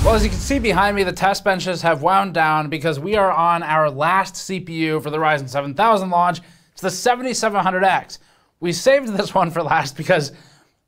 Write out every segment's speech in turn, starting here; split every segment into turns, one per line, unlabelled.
Well, as you can see behind me, the test benches have wound down because we are on our last CPU for the Ryzen 7000 launch. It's the 7700X. We saved this one for last because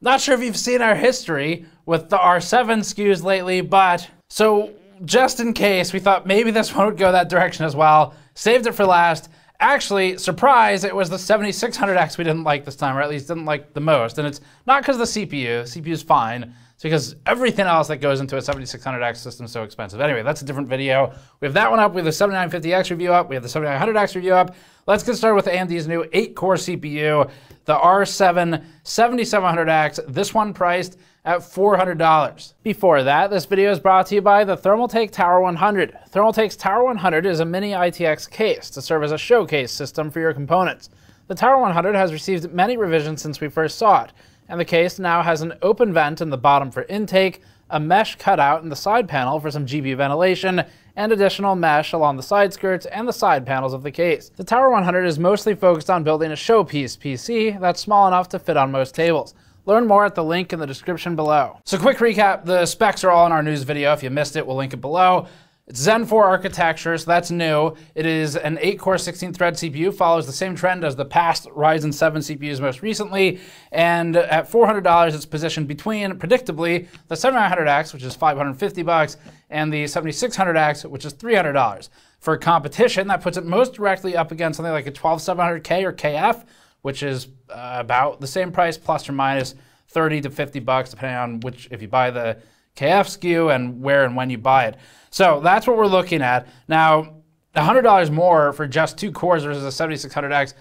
not sure if you've seen our history with the R7 SKUs lately, but so just in case, we thought maybe this one would go that direction as well. Saved it for last. Actually, surprise, it was the 7600X we didn't like this time, or at least didn't like the most. And it's not because of the CPU. The CPU is fine. It's because everything else that goes into a 7600X system is so expensive. Anyway, that's a different video. We have that one up. We have the 7950X review up. We have the 7900X review up. Let's get started with AMD's new 8-core CPU, the R7 7700X. This one priced at $400. Before that, this video is brought to you by the Thermaltake Tower 100. Thermaltake's Tower 100 is a mini ITX case to serve as a showcase system for your components. The Tower 100 has received many revisions since we first saw it, and the case now has an open vent in the bottom for intake, a mesh cutout in the side panel for some GPU ventilation, and additional mesh along the side skirts and the side panels of the case. The Tower 100 is mostly focused on building a showpiece PC that's small enough to fit on most tables. Learn more at the link in the description below. So quick recap, the specs are all in our news video. If you missed it, we'll link it below. It's Zen 4 architecture, so that's new. It is an 8-core 16-thread CPU, follows the same trend as the past Ryzen 7 CPUs most recently, and at $400, it's positioned between, predictably, the 7900X, which is $550, and the 7600X, which is $300. For competition, that puts it most directly up against something like a 12700K or KF, which is about the same price, plus or minus $30 to $50, depending on which, if you buy the KF SKU and where and when you buy it. So that's what we're looking at. Now, $100 more for just 2 cores versus a 7600X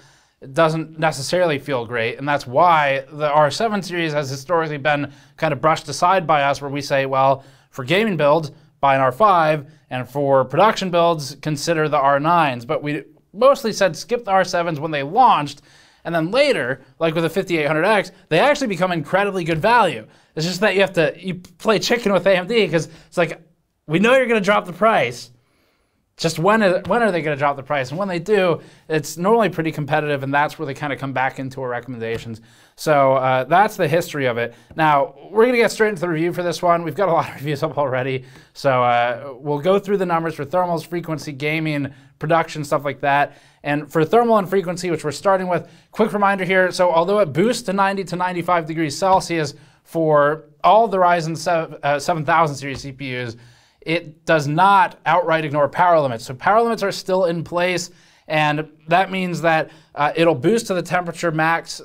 doesn't necessarily feel great, and that's why the R7 series has historically been kind of brushed aside by us, where we say, well, for gaming builds, buy an R5, and for production builds, consider the R9s. But we mostly said skip the R7s when they launched, and then later, like with the 5800X, they actually become incredibly good value. It's just that you play chicken with AMD, because it's like, we know you're going to drop the price. Just when are they going to drop the price? And when they do, it's normally pretty competitive, and that's where they kind of come back into our recommendations. So that's the history of it. Now, we're going to get straight into the review for this one. We've got a lot of reviews up already. So we'll go through the numbers for thermals, frequency, gaming, production, stuff like that. And for thermal and frequency, which we're starting with, quick reminder here. So although it boosts to 90 to 95 degrees Celsius for all the Ryzen 7000 series CPUs, it does not outright ignore power limits. So power limits are still in place, and that means that it'll boost to the temperature max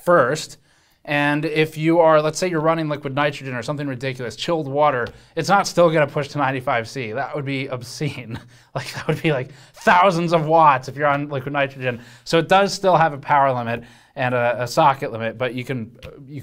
first. And if you are, let's say you're running liquid nitrogen or something ridiculous, chilled water, it's not still going to push to 95C. That would be obscene. Like, that would be like thousands of watts if you're on liquid nitrogen. So it does still have a power limit and a socket limit, but you can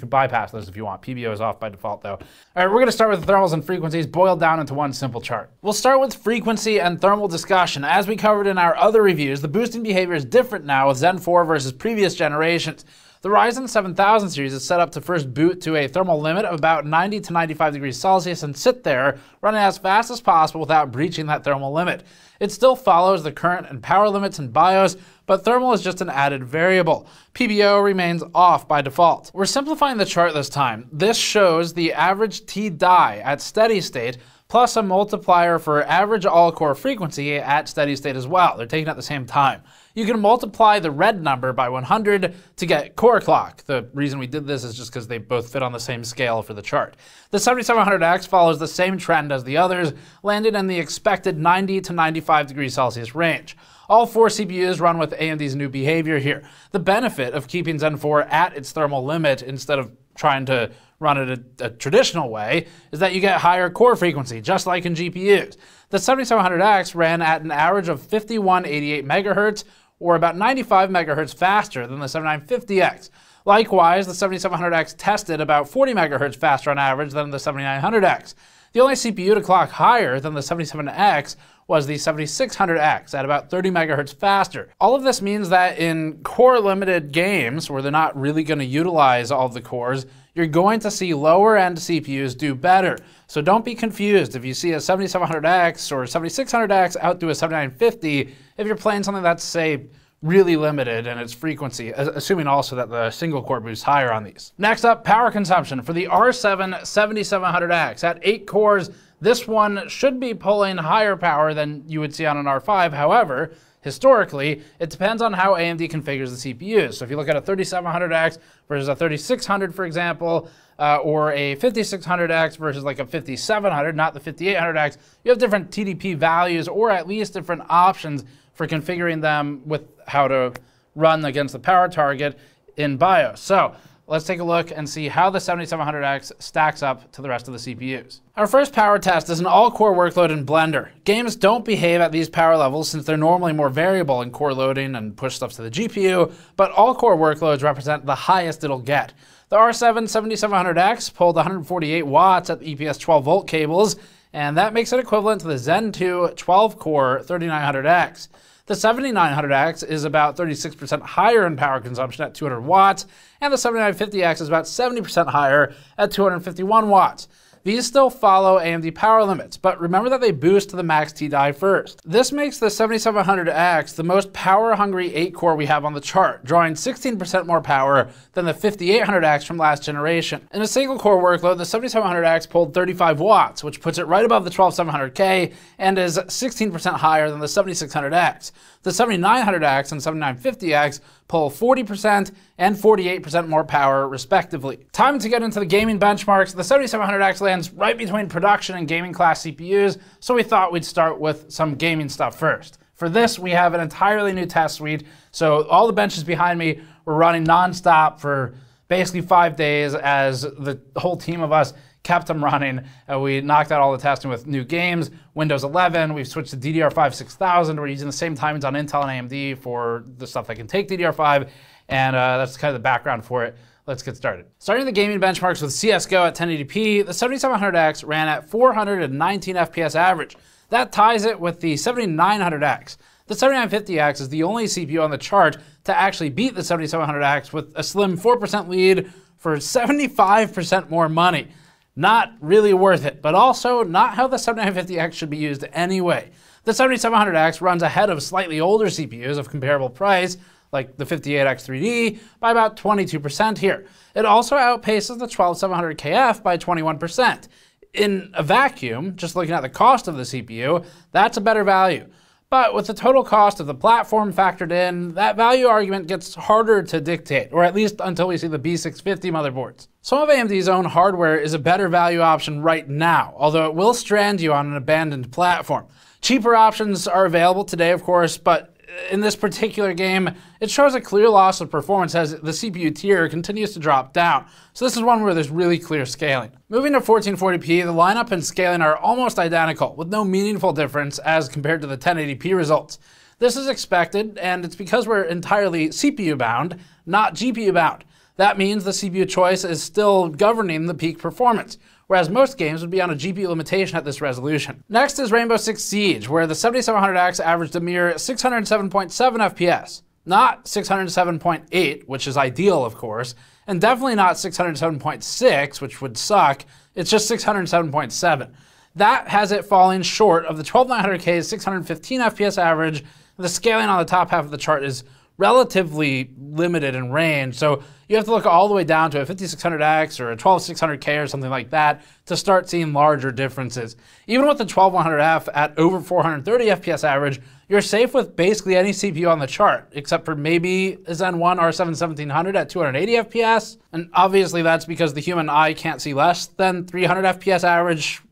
bypass those if you want. PBO is off by default, though. All right, we're going to start with thermals and frequencies boiled down into one simple chart. We'll start with frequency and thermal discussion. As we covered in our other reviews, the boosting behavior is different now with Zen 4 versus previous generations. The Ryzen 7000 series is set up to first boot to a thermal limit of about 90 to 95 degrees Celsius and sit there, running as fast as possible without breaching that thermal limit. It still follows the current and power limits in BIOS, but thermal is just an added variable. PBO remains off by default. We're simplifying the chart this time. This shows the average T-die at steady state, plus a multiplier for average all-core frequency at steady state as well. They're taken at the same time. You can multiply the red number by 100 to get core clock. The reason we did this is just because they both fit on the same scale for the chart. The 7700X follows the same trend as the others, landing in the expected 90 to 95 degrees Celsius range. All 4 CPUs run with AMD's new behavior here. The benefit of keeping Zen 4 at its thermal limit instead of trying to run it a traditional way is that you get higher core frequency, just like in GPUs. The 7700X ran at an average of 5188 megahertz, or about 95 megahertz faster than the 7950X. Likewise, the 7700X tested about 40 megahertz faster on average than the 7900X. The only CPU to clock higher than the 77X was the 7600X at about 30 megahertz faster. All of this means that in core-limited games, where they're not really going to utilize all of the cores, you're going to see lower-end CPUs do better. So don't be confused if you see a 7700X or 7600X outdo a 7950 if you're playing something that's, say, really limited in its frequency, assuming also that the single core boosts higher on these. Next up, power consumption for the R7 7700X. At 8 cores, This one should be pulling higher power than you would see on an R5. However, historically, it depends on how AMD configures the CPUs. So if you look at a 3700X versus a 3600, for example, or a 5600X versus like a 5700, not the 5800X, you have different TDP values or at least different options for configuring them with how to run against the power target in BIOS. So let's take a look and see how the 7700X stacks up to the rest of the CPUs. Our first power test is an all-core workload in Blender. Games don't behave at these power levels since they're normally more variable in core loading and push stuff to the GPU, but all-core workloads represent the highest it'll get. The R7 7700X pulled 148 watts at the EPS 12-volt cables, and that makes it equivalent to the Zen 2 12-core 3900X. The 7900X is about 36% higher in power consumption at 200 watts, and the 7950X is about 70% higher at 251 watts. These still follow AMD power limits, but remember that they boost to the max T-die first. This makes the 7700X the most power-hungry 8-core we have on the chart, drawing 16% more power than the 5800X from last generation. In a single-core workload, the 7700X pulled 35 watts, which puts it right above the 12700K and is 16% higher than the 7600X. The 7900X and 7950X pull 40% and 48% more power, respectively. Time to get into the gaming benchmarks. The 7700X lands right between production and gaming class CPUs, so we thought we'd start with some gaming stuff first. For this, we have an entirely new test suite, so all the benches behind me were running non-stop for basically 5 days as the whole team of us kept them running. We knocked out all the testing with new games, Windows 11, we've switched to DDR5 6000, we're using the same timings on Intel and AMD for the stuff that can take DDR5, and that's kind of the background for it. Let's get started. Starting the gaming benchmarks with CSGO at 1080p, the 7700X ran at 419 FPS average. That ties it with the 7900X. The 7950X is the only CPU on the chart to actually beat the 7700X with a slim 4% lead for 75% more money. Not really worth it, but also not how the 7950X should be used anyway. The 7700X runs ahead of slightly older CPUs of comparable price, like the 58X3D, by about 22% here. It also outpaces the 12700KF by 21%. In a vacuum, just looking at the cost of the CPU, that's a better value. But with the total cost of the platform factored in, that value argument gets harder to dictate, or at least until we see the B650 motherboards. Some of AMD's own hardware is a better value option right now, although it will strand you on an abandoned platform. Cheaper options are available today, of course, but in this particular game, it shows a clear loss of performance as the CPU tier continues to drop down. So this is one where there's really clear scaling. Moving to 1440p, the lineup and scaling are almost identical, with no meaningful difference as compared to the 1080p results. This is expected, and it's because we're entirely CPU bound, not GPU bound. That means the CPU choice is still governing the peak performance, whereas most games would be on a GPU limitation at this resolution. Next is Rainbow Six Siege, where the 7700X averaged a mere 607.7 FPS. Not 607.8, which is ideal, of course, and definitely not 607.6, which would suck. It's just 607.7. That has it falling short of the 12900K's 615 FPS average. The scaling on the top half of the chart is relatively limited in range, so you have to look all the way down to a 5600X or a 12600K or something like that to start seeing larger differences. Even with the 12100F at over 430 FPS average, you're safe with basically any CPU on the chart, except for maybe a Zen 1 R7 1700 at 280 FPS, and obviously that's because the human eye can't see less than 300 FPS average,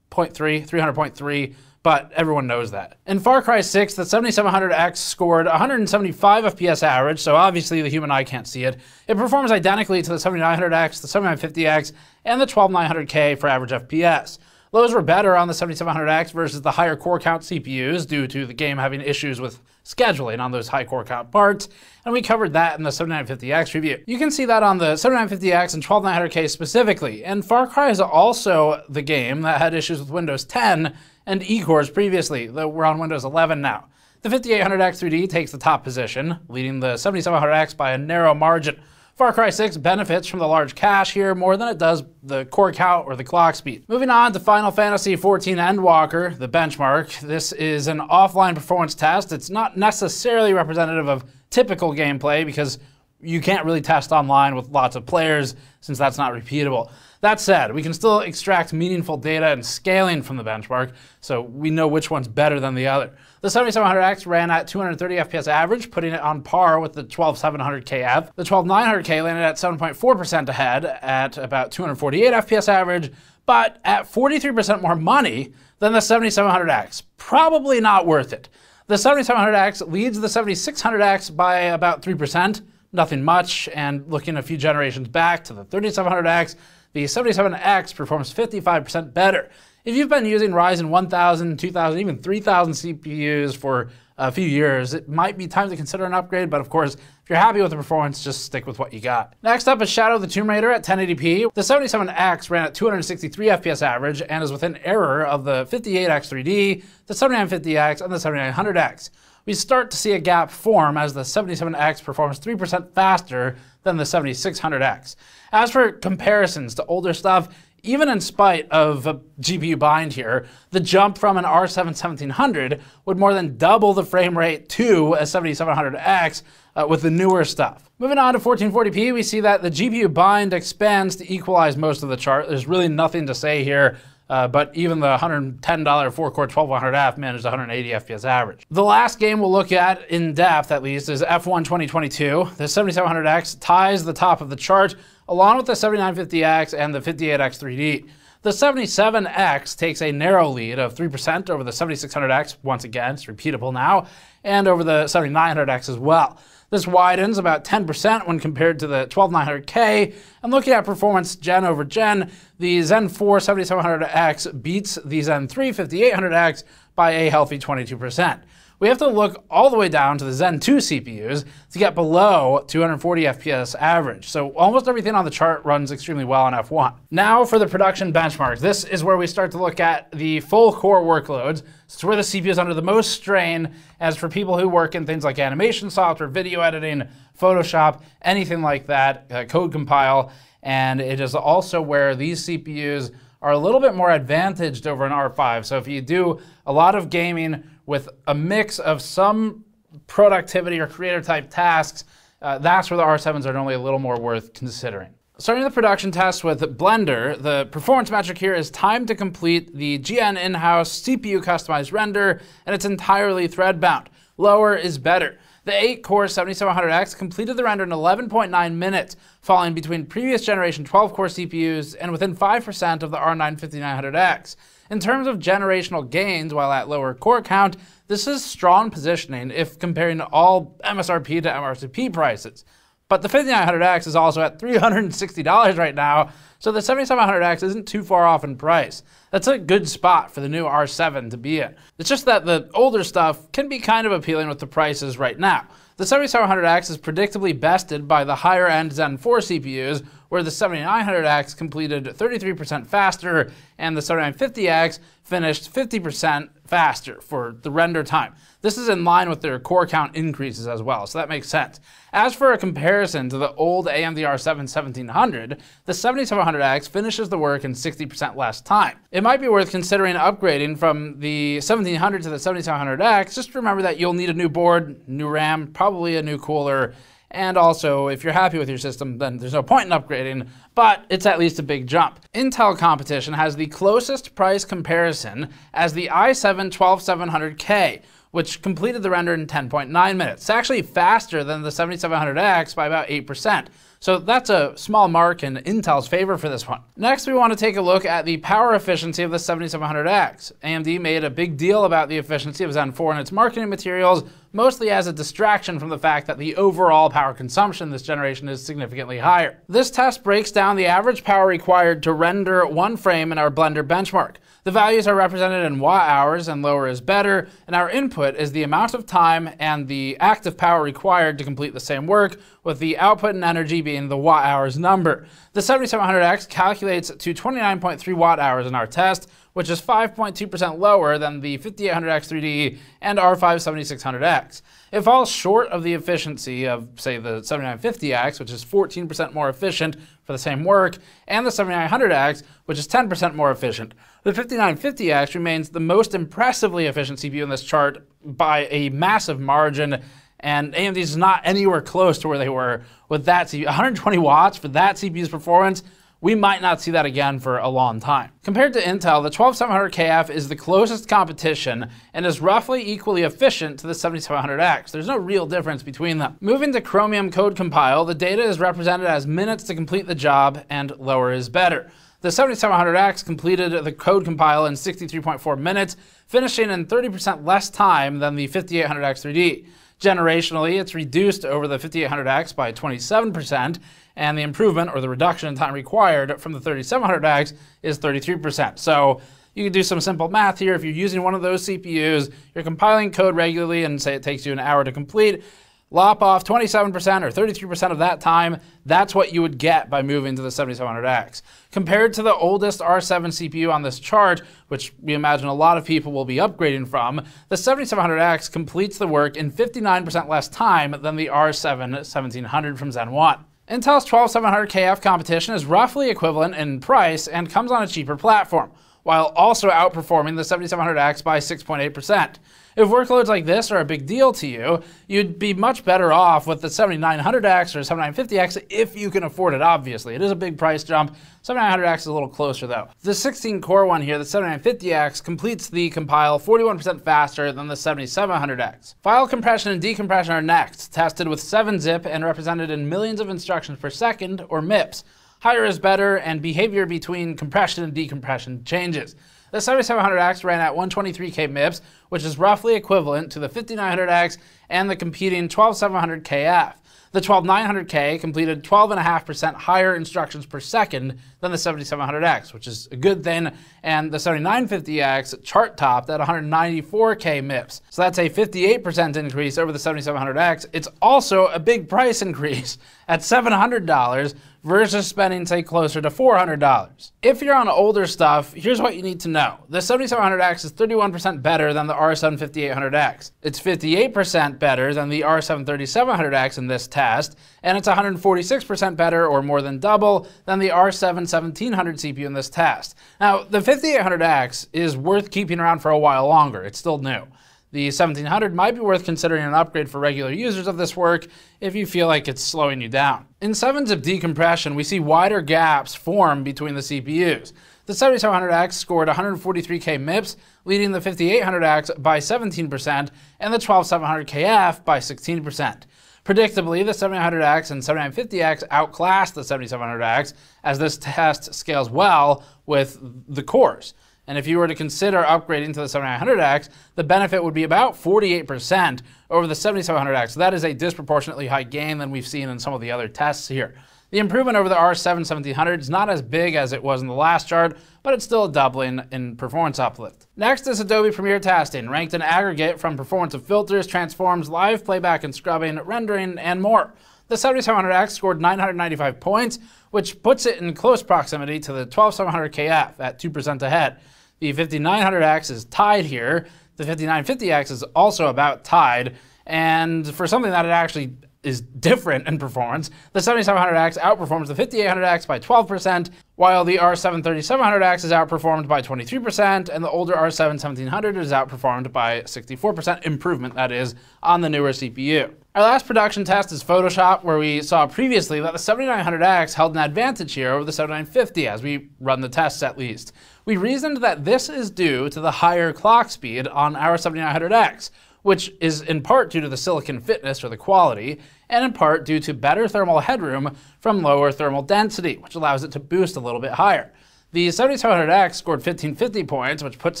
300.3, but everyone knows that. In Far Cry 6, the 7700X scored 175 FPS average, so obviously the human eye can't see it. It performs identically to the 7900X, the 7950X, and the 12900K for average FPS. Lows were better on the 7700X versus the higher core count CPUs due to the game having issues with scheduling on those high core count parts, and we covered that in the 7950X review. You can see that on the 7950X and 12900K specifically, and Far Cry is also the game that had issues with Windows 10 and E-cores previously, though we're on Windows 11 now. The 5800X3D takes the top position, leading the 7700X by a narrow margin. Far Cry 6 benefits from the large cache here more than it does the core count or the clock speed. Moving on to Final Fantasy XIV Endwalker, the benchmark. This is an offline performance test. It's not necessarily representative of typical gameplay because you can't really test online with lots of players since that's not repeatable. That said, we can still extract meaningful data and scaling from the benchmark, so we know which one's better than the other. The 7700X ran at 230 FPS average, putting it on par with the 12700KF. The 12900K landed at 7.4% ahead at about 248 FPS average, but at 43% more money than the 7700X. Probably not worth it. The 7700X leads the 7600X by about 3%, nothing much, and looking a few generations back to the 3700X, the 77X performs 55% better. If you've been using Ryzen 1000, 2000, even 3000 CPUs for a few years, it might be time to consider an upgrade, but of course, if you're happy with the performance, just stick with what you got. Next up is Shadow of the Tomb Raider at 1080p. The 77X ran at 263 FPS average and is within error of the 58X 3D, the 7950X, and the 7900X. We start to see a gap form as the 77X performs 3% faster than the 7600X. As for comparisons to older stuff, even in spite of a GPU bind here, the jump from an R7 1700 would more than double the frame rate to a 7700X with the newer stuff. Moving on to 1440p, we see that the GPU bind expands to equalize most of the chart. There's really nothing to say here. But even the $110 4-core 1200F managed 180 FPS average. The last game we'll look at in depth, at least, is F1 2022. The 7700X ties the top of the chart, along with the 7950X and the 58X 3D. The 77X takes a narrow lead of 3% over the 7600X, once again, it's repeatable now, and over the 7900X as well. This widens about 10% when compared to the 12900K, and looking at performance gen over gen, the Zen 4 7700X beats the Zen 3 5800X by a healthy 22%. We have to look all the way down to the Zen 2 CPUs to get below 240 FPS average, so almost everything on the chart runs extremely well on F1. Now for the production benchmarks. This is where we start to look at the full core workloads. It's where the CPU is under the most strain, as for people who work in things like animation software, video editing, Photoshop, anything like that, code compile, and it is also where these CPUs are a little bit more advantaged over an R5. So if you do a lot of gaming with a mix of some productivity or creator type tasks, that's where the R7s are normally a little more worth considering. Starting the production test with Blender, the performance metric here is time to complete the GN in-house CPU customized render, and it's entirely thread bound. Lower is better. The 8-core 7700X completed the render in 11.9 minutes, falling between previous generation 12-core CPUs and within 5% of the R9 5900X. In terms of generational gains while at lower core count, this is strong positioning if comparing all MSRP to MRCP prices. But the 5900X is also at $360 right now, so the 7700X isn't too far off in price. That's a good spot for the new R7 to be in. It's just that the older stuff can be kind of appealing with the prices right now. The 7700X is predictably bested by the higher-end Zen 4 CPUs, where the 7900X completed 33% faster and the 7950X finished 50% faster for the render time. This is in line with their core count increases as well, so that makes sense. As for a comparison to the old AMD R7 1700, the 7700X finishes the work in 60% less time. It might be worth considering upgrading from the 1700 to the 7700X. Just remember that you'll need a new board, new RAM, probably a new cooler, and also, if you're happy with your system, then there's no point in upgrading, but it's at least a big jump. Intel competition has the closest price comparison as the i7-12700K, which completed the render in 10.9 minutes. It's actually faster than the 7700X by about 8%. So that's a small mark in Intel's favor for this one. Next, we want to take a look at the power efficiency of the 7700X. AMD made a big deal about the efficiency of Zen 4 in its marketing materials, mostly as a distraction from the fact that the overall power consumption this generation is significantly higher. This test breaks down the average power required to render one frame in our Blender benchmark. The values are represented in watt hours, and lower is better, and our input is the amount of time and the active power required to complete the same work, with the output and energy being the watt hours number. The 7700X calculates to 29.3 watt hours in our test, which is 5.2% lower than the 5800X 3D and R5 7600X. It falls short of the efficiency of, say, the 7950X, which is 14% more efficient for the same work, and the 7900X, which is 10% more efficient. The 5950X remains the most impressively efficient CPU in this chart by a massive margin, and AMD is not anywhere close to where they were with that CPU. 120 watts for that CPU's performance we might not see that again for a long time. Compared to Intel, the 12700KF is the closest competition and is roughly equally efficient to the 7700X. There's no real difference between them. Moving to Chromium code compile, the data is represented as minutes to complete the job, and lower is better. The 7700X completed the code compile in 63.4 minutes, finishing in 30% less time than the 5800X 3D. Generationally, it's reduced over the 5800X by 27%, and the improvement, or the reduction in time required from the 3700X, is 33%. So you can do some simple math here. If you're using one of those CPUs, you're compiling code regularly, and say it takes you an hour to complete, lop off 27% or 33% of that time. That's what you would get by moving to the 7700X. Compared to the oldest R7 CPU on this chart, which we imagine a lot of people will be upgrading from, the 7700X completes the work in 59% less time than the R7 1700 from Zen 1. Intel's 12700KF competition is roughly equivalent in price and comes on a cheaper platform, while also outperforming the 7700X by 6.8%. If workloads like this are a big deal to you, you'd be much better off with the 7900X or 7950X if you can afford it, obviously. It is a big price jump. 7900X is a little closer though. The 16-core one here, the 7950X, completes the compile 41% faster than the 7700X. File compression and decompression are next, tested with 7-zip and represented in millions of instructions per second, or MIPS. Higher is better, and behavior between compression and decompression changes. The 7700X ran at 123K MIPS, which is roughly equivalent to the 5900X and the competing 12700KF. The 12900K completed 12.5% higher instructions per second than the 7700X, which is a good thing, and the 7950X chart topped at 194K MIPS. So that's a 58% increase over the 7700X. It's also a big price increase at $700 versus spending, say, closer to $400. If you're on older stuff, here's what you need to know. The 7700X is 31% better than the R7 5800X. It's 58% better than the R7 3700X in this test, and it's 146% better, or more than double, than the R7 1700 CPU in this test. Now, the 5800X is worth keeping around for a while longer. It's still new. The 1700 might be worth considering an upgrade for regular users of this work if you feel like it's slowing you down. In 7-zip decompression, we see wider gaps form between the CPUs. The 7700X scored 143K MIPS, leading the 5800X by 17% and the 12700KF by 16%. Predictably, the 7900X and 7950X outclassed the 7700X as this test scales well with the cores. And if you were to consider upgrading to the 7900X, the benefit would be about 48% over the 7700X. So that is a disproportionately high gain than we've seen in some of the other tests here. The improvement over the R7 1700 is not as big as it was in the last chart, but it's still a doubling in performance uplift. Next is Adobe Premiere testing, ranked in aggregate from performance of filters, transforms, live playback and scrubbing, rendering, and more. The 7700X scored 995 points, which puts it in close proximity to the 12700KF at 2% ahead. The 5900X is tied here. The 5950X is also about tied. And for something that it actually is different in performance, the 7700X outperforms the 5800X by 12%, while the R7 3700X is outperformed by 23%, and the older R7 1700 is outperformed by 64% improvement, that is, on the newer CPU. Our last production test is Photoshop, where we saw previously that the 7900X held an advantage here over the 7950 as we run the tests at least. We reasoned that this is due to the higher clock speed on our 7900X, which is in part due to the silicon fitness or the quality, and in part due to better thermal headroom from lower thermal density, which allows it to boost a little bit higher. The 7700X scored 1550 points, which puts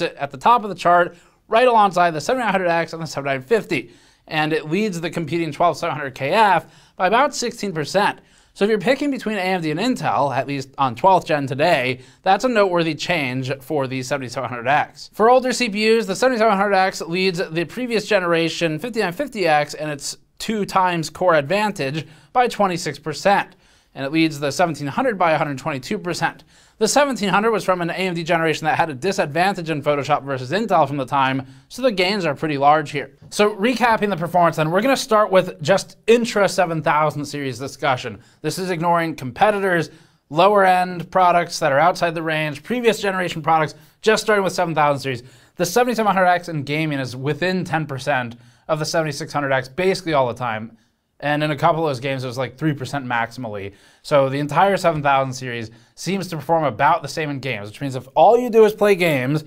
it at the top of the chart, right alongside the 7900X and the 7950, and it leads the competing 12700KF by about 16%. So if you're picking between AMD and Intel, at least on 12th gen today, that's a noteworthy change for the 7700X. For older CPUs, the 7700X leads the previous generation 5950X and its 2 times core advantage by 26%, and it leads the 1700 by 122%. The 1700 was from an AMD generation that had a disadvantage in Photoshop versus Intel from the time, so the gains are pretty large here. So recapping the performance then, we're going to start with just intra 7000 series discussion. This is ignoring competitors, lower end products that are outside the range, previous generation products, just starting with 7000 series. The 7700X in gaming is within 10% of the 7600X basically all the time. And in a couple of those games, it was like 3% maximally. So the entire 7000 series seems to perform about the same in games, which means if all you do is play games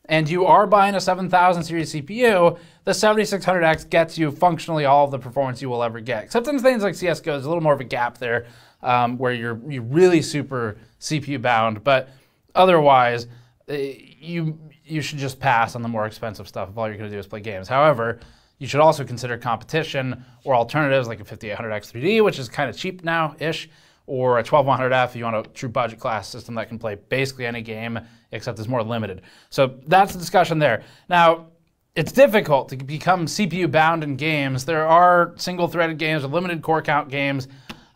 and you are buying a 7000 series CPU, the 7600X gets you functionally all of the performance you will ever get. Except in things like CSGO, there's a little more of a gap there where you're really super CPU bound. But otherwise, you should just pass on the more expensive stuff if all you're going to do is play games. However, you should also consider competition or alternatives like a 5800X 3D, which is kind of cheap now-ish, or a 12100F if you want a true budget class system that can play basically any game, except it's more limited. So that's the discussion there. Now, it's difficult to become CPU bound in games. There are single-threaded games or limited core count games,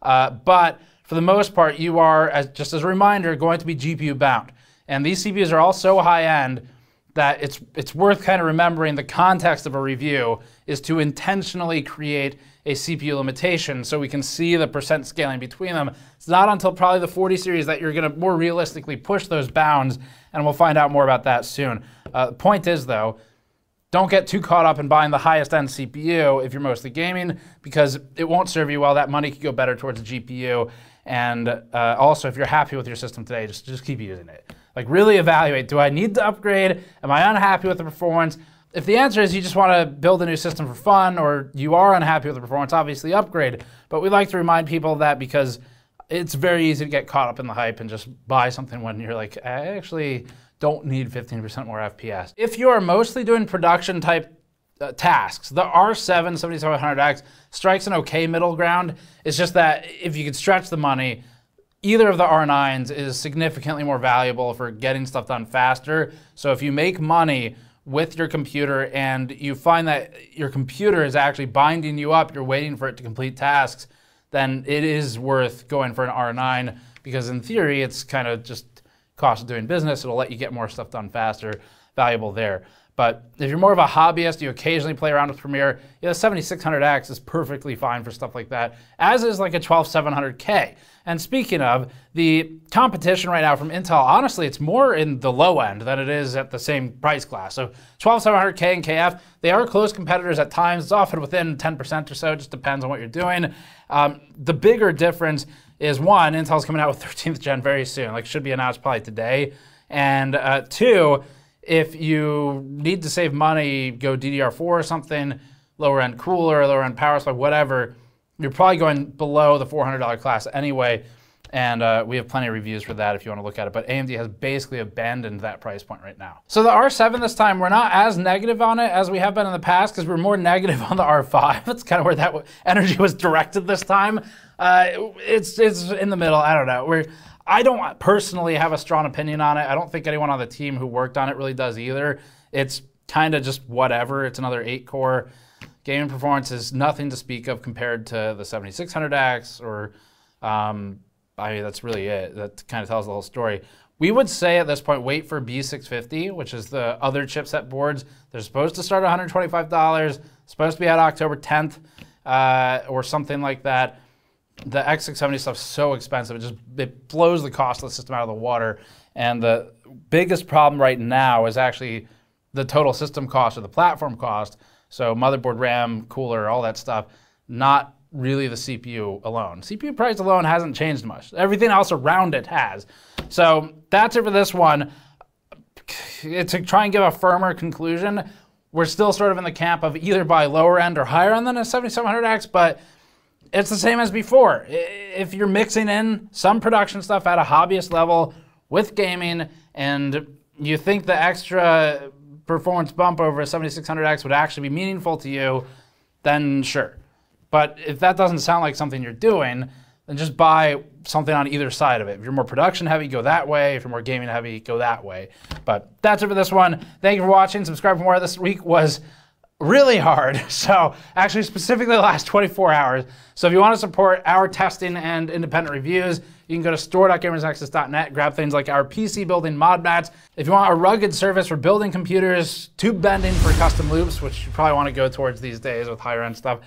but for the most part, you are, just as a reminder, going to be GPU bound. And these CPUs are all so high-end that it's worth kind of remembering the context of a review is to intentionally create a CPU limitation so we can see the percent scaling between them. It's not until probably the 40 series that you're going to more realistically push those bounds, and we'll find out more about that soon. The point is, though, don't get too caught up in buying the highest end CPU if you're mostly gaming, because it won't serve you well. That money could go better towards the GPU. And also, if you're happy with your system today, just keep using it. Like, really evaluate, do I need to upgrade? Am I unhappy with the performance? If the answer is you just want to build a new system for fun, or you are unhappy with the performance, obviously upgrade. But we like to remind people of that because it's very easy to get caught up in the hype and just buy something when you're like, I actually don't need 15% more FPS. If you are mostly doing production type tasks, the R7 7700X strikes an okay middle ground. It's just that if you could stretch the money, either of the R9s is significantly more valuable for getting stuff done faster. So if you make money with your computer and you find that your computer is actually binding you up, you're waiting for it to complete tasks, then it is worth going for an R9, because in theory, it's kind of just cost of doing business. It'll let you get more stuff done faster, valuable there. But if you're more of a hobbyist, you occasionally play around with Premiere, the 7600X is perfectly fine for stuff like that, as is like a 12700K. And speaking of, the competition right now from Intel, honestly, it's more in the low end than it is at the same price class. So 12700K and KF, they are close competitors at times. It's often within 10% or so. It just depends on what you're doing. The bigger difference is, one, Intel's coming out with 13th gen very soon. Like, should be announced probably today. And two, if you need to save money, go DDR4 or something, lower end cooler, lower end power supply, whatever, you're probably going below the $400 class anyway. And we have plenty of reviews for that if you want to look at it. But AMD has basically abandoned that price point right now. So the R7 this time, we're not as negative on it as we have been in the past, because we're more negative on the R5. That's kind of where that energy was directed this time. It's in the middle. I don't know. I don't personally have a strong opinion on it. I don't think anyone on the team who worked on it really does either. It's kind of just whatever. It's another 8-core. Gaming performance is nothing to speak of compared to the 7600X, or I mean, that's really it. That kind of tells the whole story. We would say at this point, wait for B650, which is the other chipset boards. They're supposed to start at $125, supposed to be out October 10th or something like that. The X670 stuff's so expensive, it blows the cost of the system out of the water. And the biggest problem right now is actually the total system cost or the platform cost. So motherboard, RAM, cooler, all that stuff, not really the CPU alone. CPU price alone hasn't changed much. Everything else around it has. So that's it for this one. To try and give a firmer conclusion, we're still sort of in the camp of either buy lower end or higher end than a 7700X, but it's the same as before. If you're mixing in some production stuff at a hobbyist level with gaming, and you think the extra performance bump over a 7600X would actually be meaningful to you, then sure. But if that doesn't sound like something you're doing, then just buy something on either side of it. If you're more production heavy, go that way. If you're more gaming heavy, go that way. But that's it for this one. Thank you for watching. Subscribe for more. This week was really hard. So actually specifically the last 24 hours. So if you want to support our testing and independent reviews, you can go to store.gamersnexus.net, grab things like our PC building mod mats. If you want a rugged service for building computers, tube bending for custom loops, which you probably want to go towards these days with higher end stuff,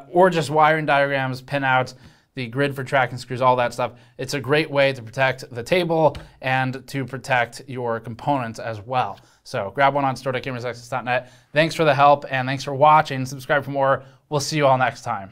or just wiring diagrams, pinouts, the grid for tracking screws, all that stuff. It's a great way to protect the table and to protect your components as well. So grab one on store.gamersnexus.net. Thanks for the help and thanks for watching. Subscribe for more. We'll see you all next time.